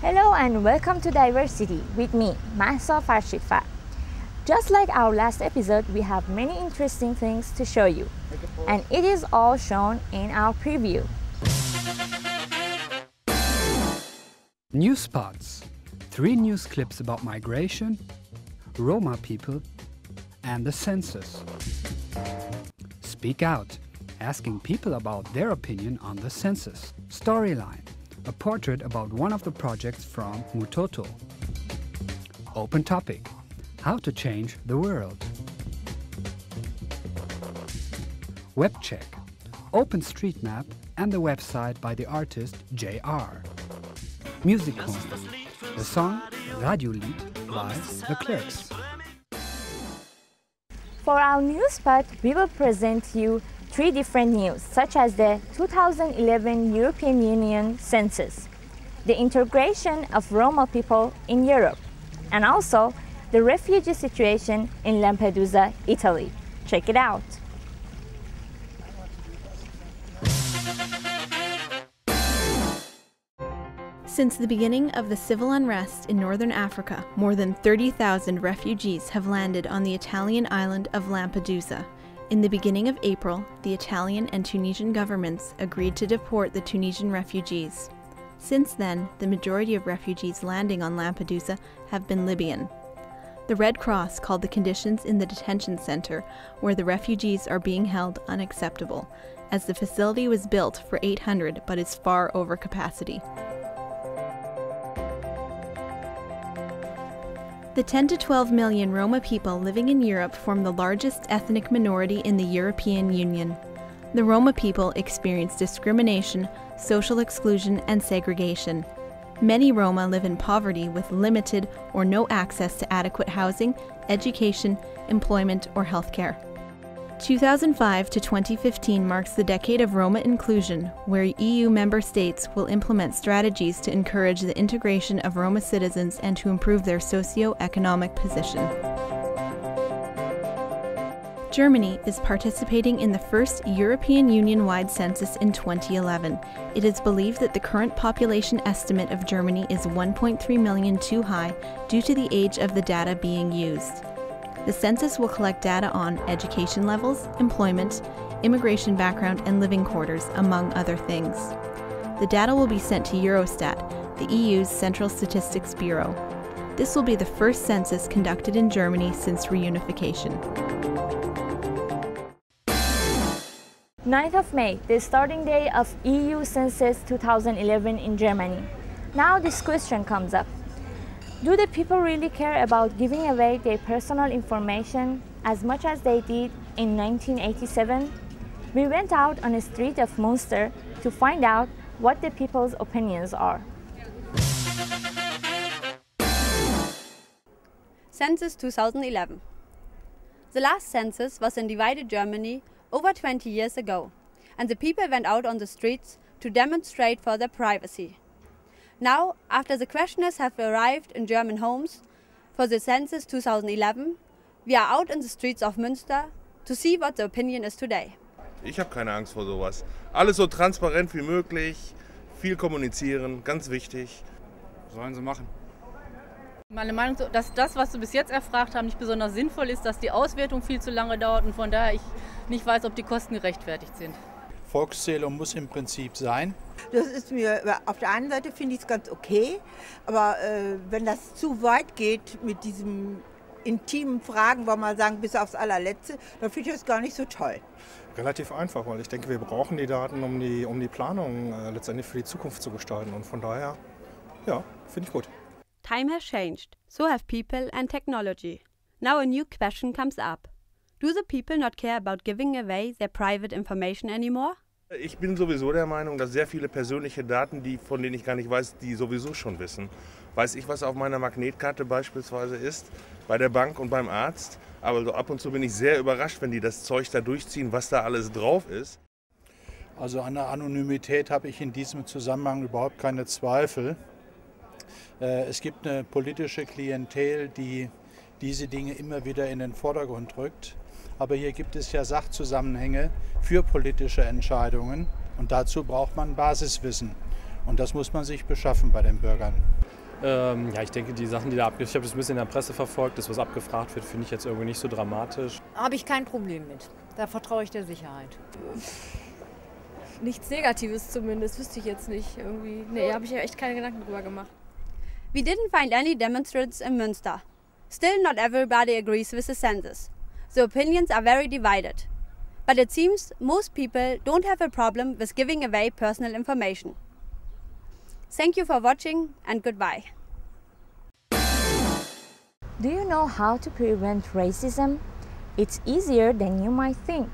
Hello and welcome to diverCity with me, Mahsa Farshidfa. Just like our last episode, we have many interesting things to show you, and it is all shown in our preview. News spots. 3 news clips about migration, Roma people, and the census. Speak out, asking people about their opinion on the census. Storyline. A portrait about one of the projects from Mototo. Open topic. How to change the world. Webcheck. Open street map and the website by the artist JR. Music corner. The song Radiolied by The Clerks. For our news spot, we will present you 3 different news, such as the 2011 European Union census, the integration of Roma people in Europe, and also the refugee situation in Lampedusa, Italy. Check it out. Since the beginning of the civil unrest in northern Africa, more than 30,000 refugees have landed on the Italian island of Lampedusa. In the beginning of April, the Italian and Tunisian governments agreed to deport the Tunisian refugees. Since then, the majority of refugees landing on Lampedusa have been Libyan. The Red Cross called the conditions in the detention center where the refugees are being held unacceptable, as the facility was built for 800 but is far over capacity. The 10 to 12 million Roma people living in Europe form the largest ethnic minority in the European Union. The Roma people experience discrimination, social exclusion, and segregation. Many Roma live in poverty with limited or no access to adequate housing, education, employment, or healthcare. 2005 to 2015 marks the decade of Roma inclusion, where EU member states will implement strategies to encourage the integration of Roma citizens and to improve their socio-economic position. Germany is participating in the first European Union-wide census in 2011. It is believed that the current population estimate of Germany is 1.3 million too high due to the age of the data being used. The census will collect data on education levels, employment, immigration background, and living quarters, among other things. The data will be sent to Eurostat, the EU's Central Statistics Bureau. This will be the first census conducted in Germany since reunification. 9th of May, the starting day of EU Census 2011 in Germany. Now this question comes up. Do the people really care about giving away their personal information as much as they did in 1987? We went out on the street of Münster to find out what the people's opinions are. Census 2011. The last census was in divided Germany over 20 years ago, and the people went out on the streets to demonstrate for their privacy. Now, after the questionnaires have arrived in German homes for the census 2011, we are out in the streets of Münster to see what the opinion is today. Ich habe keine Angst vor sowas. Alles so transparent wie möglich, viel kommunizieren, ganz wichtig. Sollen sie machen. Meine Meinung ist, dass das, was Sie bis jetzt erfragt haben, nicht besonders sinnvoll ist, dass die Auswertung viel zu lange dauert und von daher ich nicht weiß, ob die Kosten gerechtfertigt sind. Volkszählung muss im Prinzip sein. Das ist mir, auf der einen Seite finde ich es ganz okay, aber wenn das zu weit geht mit diesen intimen Fragen, wo man sagen, bis aufs allerletzte, dann finde ich das gar nicht so toll. Relativ einfach, weil ich denke, wir brauchen die Daten, um die Planung letztendlich für die Zukunft zu gestalten. Und von daher, ja, finde ich gut. Time has changed, so have people and technology. Now a new question comes up. Do the people not care about giving away their private information anymore? Ich bin sowieso der Meinung, dass sehr viele persönliche Daten, von denen ich gar nicht weiß, die sowieso schon wissen. Weiß ich, was auf meiner Magnetkarte beispielsweise ist, bei der Bank und beim Arzt. Aber so ab und zu bin ich sehr überrascht, wenn die das Zeug da durchziehen, was da alles drauf ist. Also an der Anonymität habe ich in diesem Zusammenhang überhaupt keine Zweifel. Es gibt eine politische Klientel, die diese Dinge immer wieder in den Vordergrund rückt. Aber hier gibt es ja Sachzusammenhänge für politische Entscheidungen und dazu braucht man Basiswissen. Und das muss man sich beschaffen bei den Bürgern. Ja, ich denke, die Sachen, die da ich habe das ein bisschen in der Presse verfolgt, das, was abgefragt wird, finde ich jetzt irgendwie nicht so dramatisch. Habe ich kein Problem mit. Da vertraue ich der Sicherheit. Nichts Negatives zumindest, wüsste ich jetzt nicht. Irgendwie. Nee, habe ich ja echt keine Gedanken drüber gemacht. We didn't find any demonstrants in Münster. Still, not everybody agrees with the census. The opinions are very divided. But it seems most people don't have a problem with giving away personal information. Thank you for watching and goodbye. Do you know how to prevent racism? It's easier than you might think.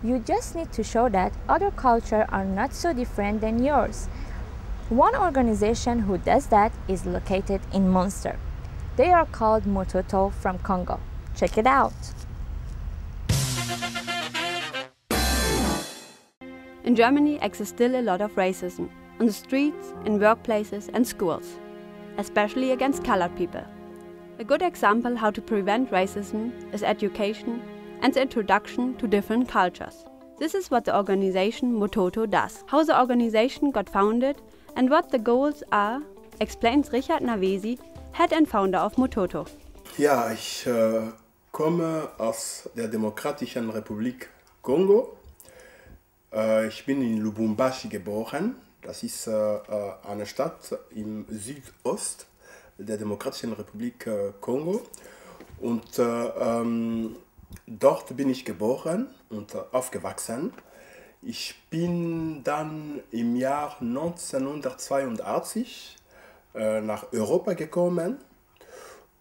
You just need to show that other cultures are not so different than yours. One organization who does that is located in Münster. They are called Mototo from Congo. Check it out. In Germany exists still a lot of racism, on the streets, in workplaces and schools, especially against colored people. A good example how to prevent racism is education and the introduction to different cultures. This is what the organization Mototo does. How the organization got founded and what the goals are, explains Richard Navesi, head and founder of Mototo. Ja, ich komme aus der Demokratischen Republik Kongo. Ich bin in Lubumbashi geboren. Das ist eine Stadt im Südost der Demokratischen Republik Kongo. Und dort bin ich geboren und aufgewachsen. Ich bin dann im Jahr 1982 nach Europa gekommen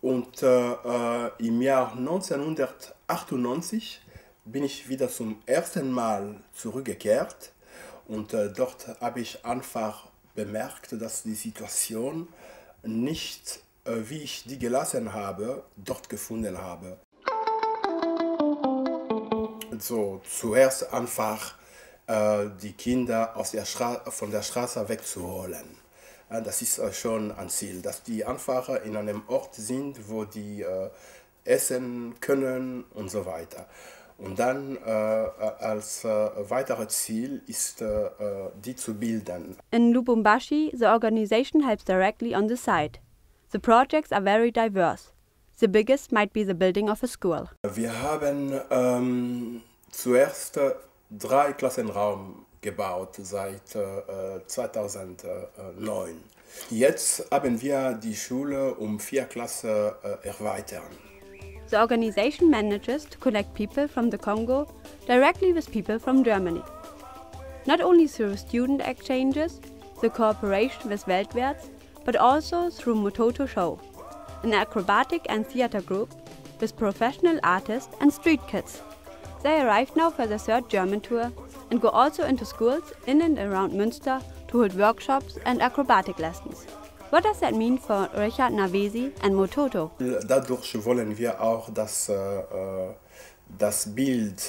und im Jahr 1998 bin ich wieder zum ersten Mal zurückgekehrt und dort habe ich einfach bemerkt, dass die Situation nicht, wie ich die gelassen habe, dort gefunden habe. So, zuerst einfach die Kinder von der Straße wegzuholen. Das ist schon ein Ziel, dass die einfach in einem Ort sind, wo die essen können und so weiter. Und dann als weiteres Ziel ist, die zu bilden. In Lubumbashi, the organization helps directly on the site. The projects are very diverse. The biggest might be the building of a school. Wir haben zuerst 3 Klassenraum gebaut seit 2009. Jetzt haben wir die Schule um 4 Klassen erweitern. The organization manages to connect people from the Congo directly with people from Germany. Not only through student exchanges, the cooperation with Welt, but also through Mototo Show, an acrobatic and theater group with professional artists and street kids. They arrived now for the 3rd German tour and go also into schools in and around Münster to hold workshops and acrobatic lessons. What does that mean for Richard Navesi and Mototo? Dadurch wollen wir auch, dass das Bild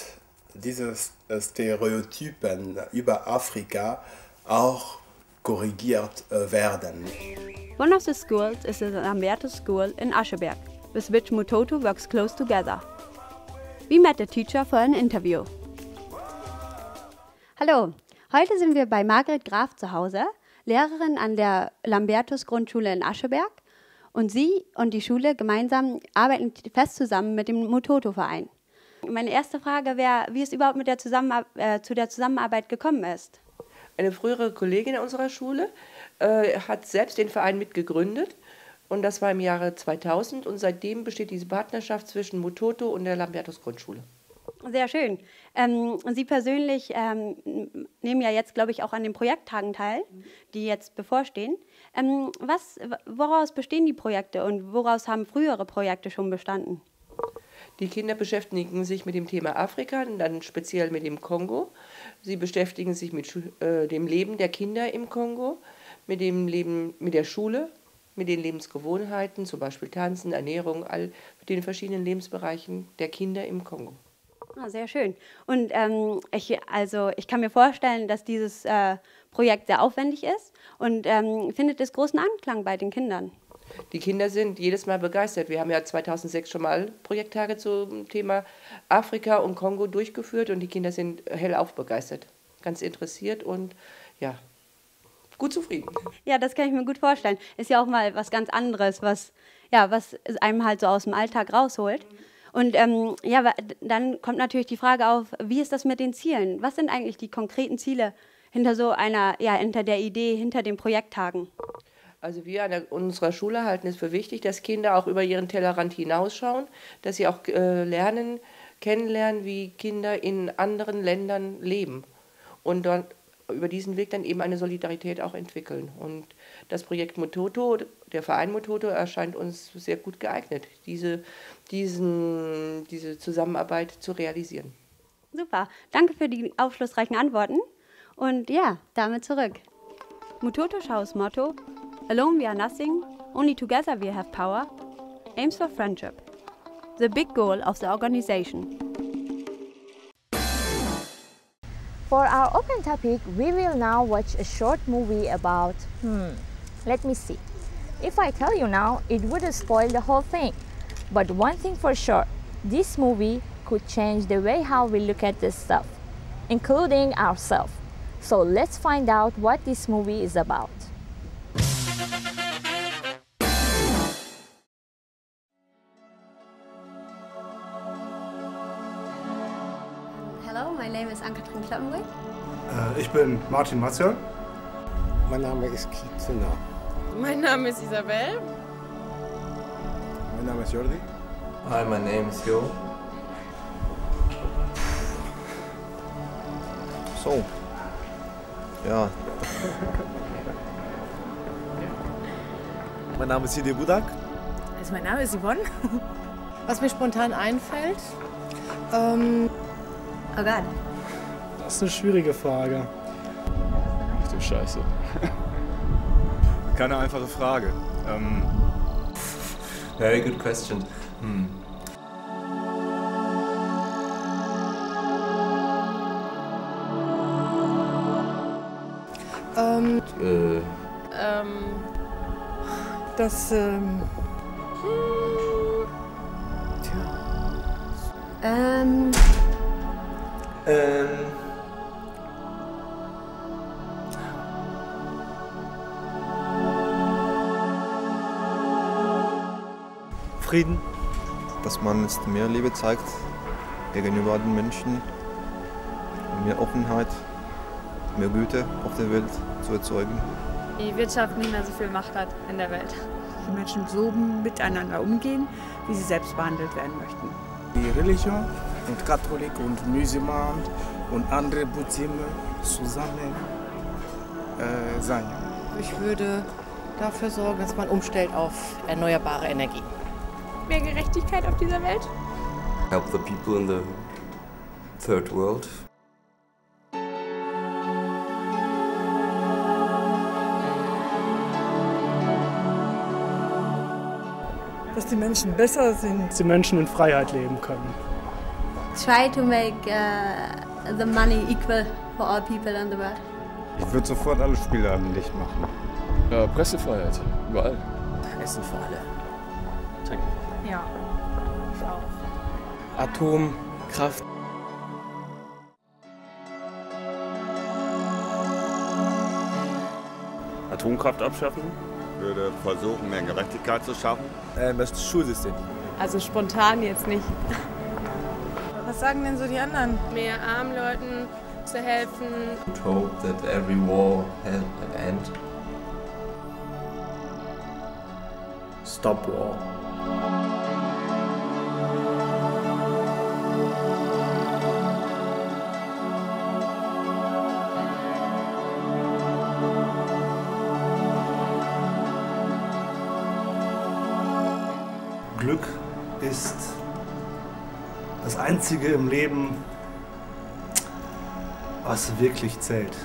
dieses Stereotypen über Afrika auch korrigiert werden. One of the schools is the Lamberto School in Ascheberg, with which Mototo works close together. We met the teacher for an interview. Hallo, heute sind wir bei Margret Graf zu Hause, Lehrerin an der Lambertus-Grundschule in Ascheberg. Und sie und die Schule gemeinsam arbeiten fest zusammen mit dem Mototo-Verein. Meine erste Frage wäre, wie es überhaupt mit der zu der Zusammenarbeit gekommen ist. Eine frühere Kollegin unserer Schule hat selbst den Verein mitgegründet. Und das war im Jahre 2000. Und seitdem besteht diese Partnerschaft zwischen Mototo und der Lambertus-Grundschule. Sehr schön. Sie persönlich nehmen ja jetzt, glaube ich, auch an den Projekttagen teil, die jetzt bevorstehen. Woraus bestehen die Projekte und woraus haben frühere Projekte schon bestanden? Die Kinder beschäftigen sich mit dem Thema Afrika, und dann speziell mit dem Kongo. Sie beschäftigen sich mit dem Leben der Kinder im Kongo, mit dem Leben mit der Schule, mit den Lebensgewohnheiten, zum Beispiel Tanzen, Ernährung, mit den verschiedenen Lebensbereichen der Kinder im Kongo. Ah, sehr schön. Und ich kann mir vorstellen, dass dieses Projekt sehr aufwendig ist und findet es großen Anklang bei den Kindern. Die Kinder sind jedes Mal begeistert. Wir haben ja 2006 schon mal Projekttage zum Thema Afrika und Kongo durchgeführt und die Kinder sind hellauf begeistert, ganz interessiert und ja, gut zufrieden. Ja, das kann ich mir gut vorstellen. Ist ja auch mal was ganz anderes, was einem halt so aus dem Alltag rausholt. Und dann kommt natürlich die Frage auf, wie ist das mit den Zielen? Was sind eigentlich die konkreten Ziele hinter so einer, hinter der Idee, hinter den Projekttagen? Also wir an unserer Schule halten es für wichtig, dass Kinder auch über ihren Tellerrand hinausschauen, dass sie auch kennenlernen, wie Kinder in anderen Ländern leben und dort über diesen Weg dann eben eine Solidarität auch entwickeln. Und das Projekt Mototo, der Verein Mototo, erscheint uns sehr gut geeignet, diese Zusammenarbeit zu realisieren. Super, danke für die aufschlussreichen Antworten. Und ja, damit zurück. Mototo Show's Motto: Alone we are nothing, only together we have power, aims for friendship. The big goal of the organization. For our open topic, we will now watch a short movie about, let me see. If I tell you now, it would spoil the whole thing. But one thing for sure, this movie could change the way how we look at this stuff, including ourselves. So let's find out what this movie is about. Hello, my name is Ann-Kathrin Kloppenburg. Ich bin Martin Matzel. Mein Name ist Kizuna. Mein Name ist Isabel. Mein Name ist Jordi. Hi, my name is Jo. So. Ja. Mein Name ist Sidi Budak. Also mein Name ist Yvonne. Was mir spontan einfällt? Oh Gott. Das ist eine schwierige Frage. Ach du Scheiße. Keine einfache Frage. Very good question. Frieden. Dass man jetzt mehr Liebe zeigt gegenüber den Menschen, mehr Offenheit, mehr Güte auf der Welt zu erzeugen. Die Wirtschaft nicht mehr so viel Macht hat in der Welt. Die Menschen so miteinander umgehen, wie sie selbst behandelt werden möchten. Die Religion und Katholik und Musulman und andere Muslime zusammen sein. Ich würde dafür sorgen, dass man umstellt auf erneuerbare Energien. Mehr Gerechtigkeit auf dieser Welt. Help the people in the third world. Dass die Menschen besser sind. Dass die Menschen in Freiheit leben können. Try to make the money equal for all people in the world. Ich würde sofort alle Spielladen dicht machen. Ja, Pressefreiheit, überall. Essen für alle. Trinken. Ja, ich auch. Atomkraft. Atomkraft abschaffen. Würde versuchen, mehr Gerechtigkeit zu schaffen. Das Schulsystem. Also spontan jetzt nicht. Was sagen denn so die anderen? Mehr armen Leuten zu helfen. And hope that every war has an end. Stop war. Glück ist das Einzige im Leben, was wirklich zählt.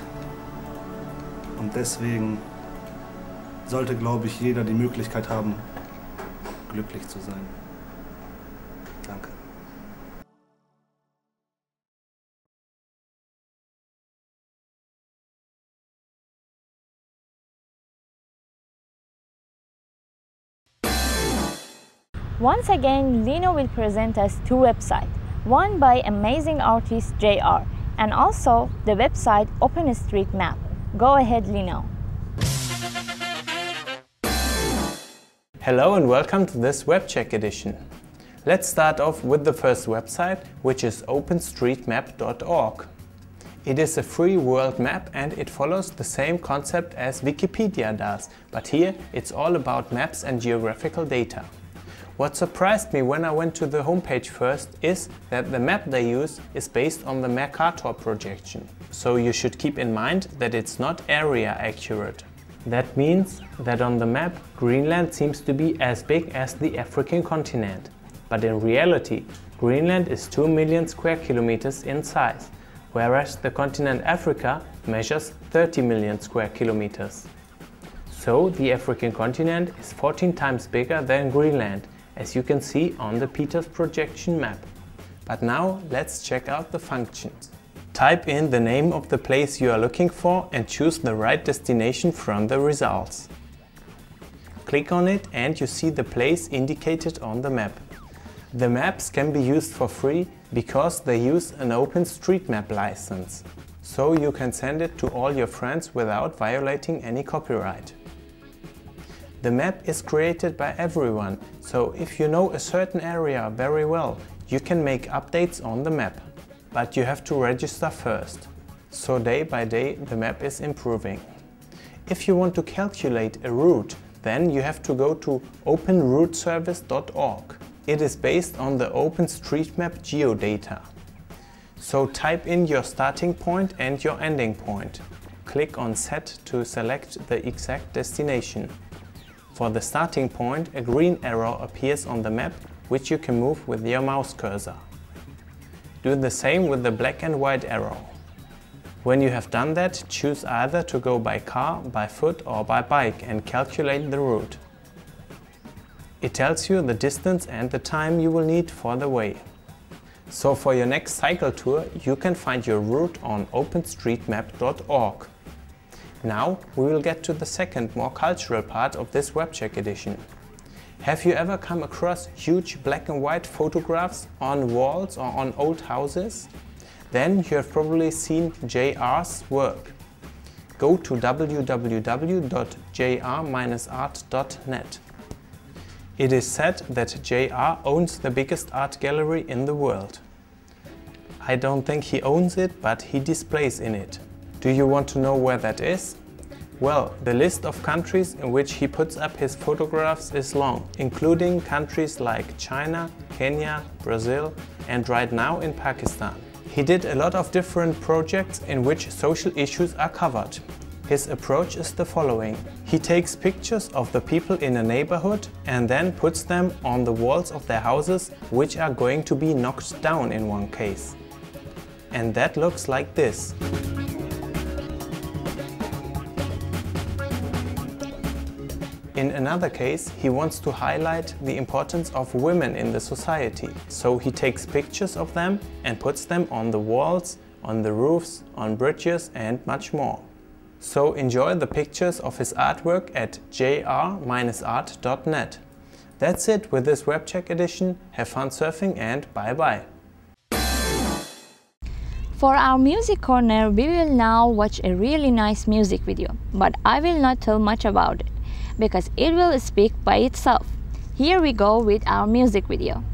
Und deswegen sollte, glaube ich, jeder die Möglichkeit haben, glücklich zu sein. Danke. Once again, Lino will present us two websites, one by amazing artist JR and also the website OpenStreetMap. Go ahead, Lino. Hello and welcome to this Webcheck edition. Let's start off with the first website, which is OpenStreetMap.org. It is a free world map and it follows the same concept as Wikipedia does, but here it's all about maps and geographical data. What surprised me when I went to the homepage first is that the map they use is based on the Mercator projection. So you should keep in mind that it's not area accurate. That means that on the map Greenland seems to be as big as the African continent. But in reality, Greenland is 2 million square kilometers in size, whereas the continent Africa measures 30 million square kilometers. So the African continent is 14 times bigger than Greenland, as you can see on the Peters projection map. But now let's check out the functions. Type in the name of the place you are looking for and choose the right destination from the results. Click on it and you see the place indicated on the map. The maps can be used for free because they use an OpenStreetMap license. So you can send it to all your friends without violating any copyright. The map is created by everyone, so if you know a certain area very well, you can make updates on the map. But you have to register first. So day by day the map is improving. If you want to calculate a route, then you have to go to openrouteservice.org. It is based on the OpenStreetMap geodata. So type in your starting point and your ending point. Click on Set to select the exact destination. For the starting point, a green arrow appears on the map, which you can move with your mouse cursor. Do the same with the black and white arrow. When you have done that, choose either to go by car, by foot or by bike and calculate the route. It tells you the distance and the time you will need for the way. So for your next cycle tour, you can find your route on openstreetmap.org. Now we will get to the second, more cultural part of this Webcheck edition. Have you ever come across huge black and white photographs on walls or on old houses? Then you have probably seen JR's work. Go to www.jr-art.net. It is said that JR owns the biggest art gallery in the world. I don't think he owns it, but he displays in it. Do you want to know where that is? Well, the list of countries in which he puts up his photographs is long, including countries like China, Kenya, Brazil and right now in Pakistan. He did a lot of different projects in which social issues are covered. His approach is the following. He takes pictures of the people in a neighborhood and then puts them on the walls of their houses, which are going to be knocked down in one case. And that looks like this. In another case, he wants to highlight the importance of women in the society. So he takes pictures of them and puts them on the walls, on the roofs, on bridges and much more. So enjoy the pictures of his artwork at jr-art.net. That's it with this Webcheck edition. Have fun surfing and bye bye. For our music corner, we will now watch a really nice music video, but I will not tell much about it, because it will speak by itself. Here we go with our music video.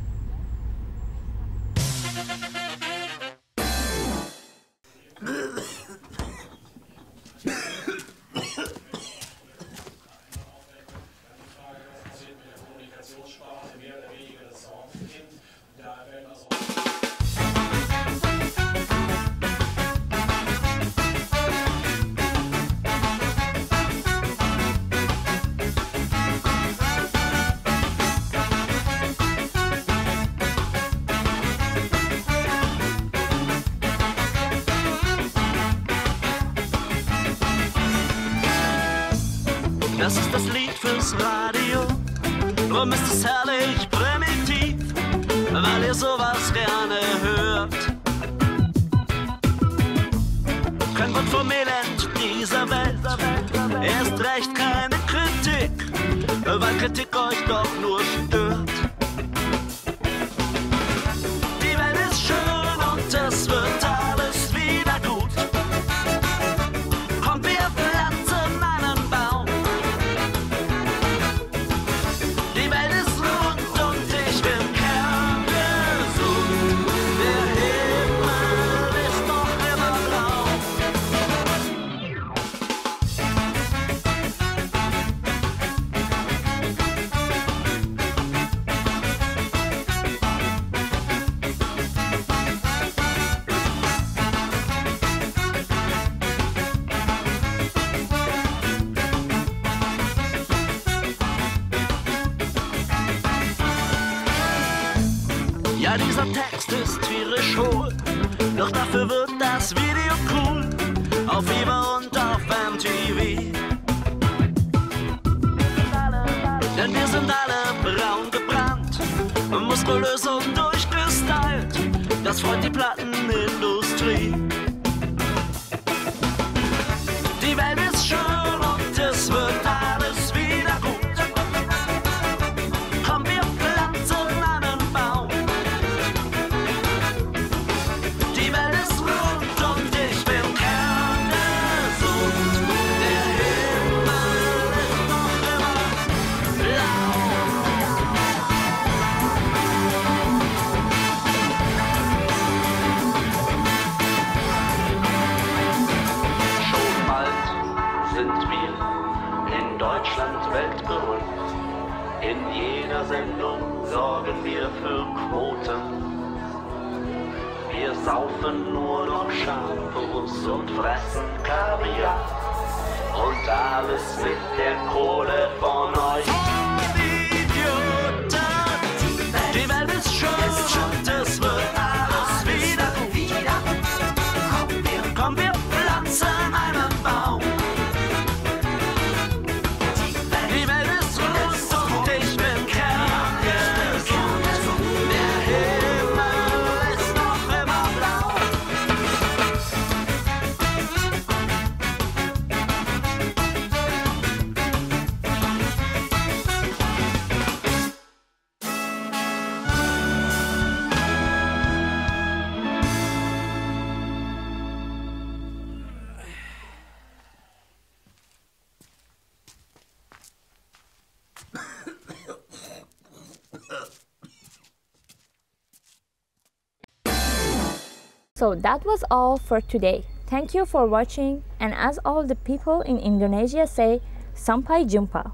Das ist das Lied fürs Radio, drum ist es herrlich primitiv, weil ihr sowas gerne hört. Kein Wort vom Elend dieser Welt, erst recht keine Kritik, weil Kritik euch doch nur stört. Die Welt ist schön und es wird alles wieder gut. Kommt, wir pflanzen einen Baum. Ja, dieser Text ist tierisch hohl, doch dafür wird das Video cool. Auf über und auf MTV. Denn wir sind alle braun gebrannt, muskulös und durchgestylt. Das freut die Plattenindustrie. Die Welt ist schön und es wird alles wieder gut. Komm, wir pflanzen einen Baum. Die Welt ist rund und ich bin kerngesund. Der Himmel ist noch immer blau. Schon bald sind wir in Deutschland weltberühmt. In jeder Sendung sorgen wir für Quoten. Wir saufen nur noch Shampoos und fressen Kaviar. Und alles mit der Kohle von euch. Idioten! Die Welt ist schön und es wird alles wieder gut. Komm, wir pflanzen einen Baum. Die Welt ist rund und ich bin kerngesund. Der Himmel ist noch immer blau. So that was all for today. Thank you for watching, and as all the people in Indonesia say, sampai jumpa.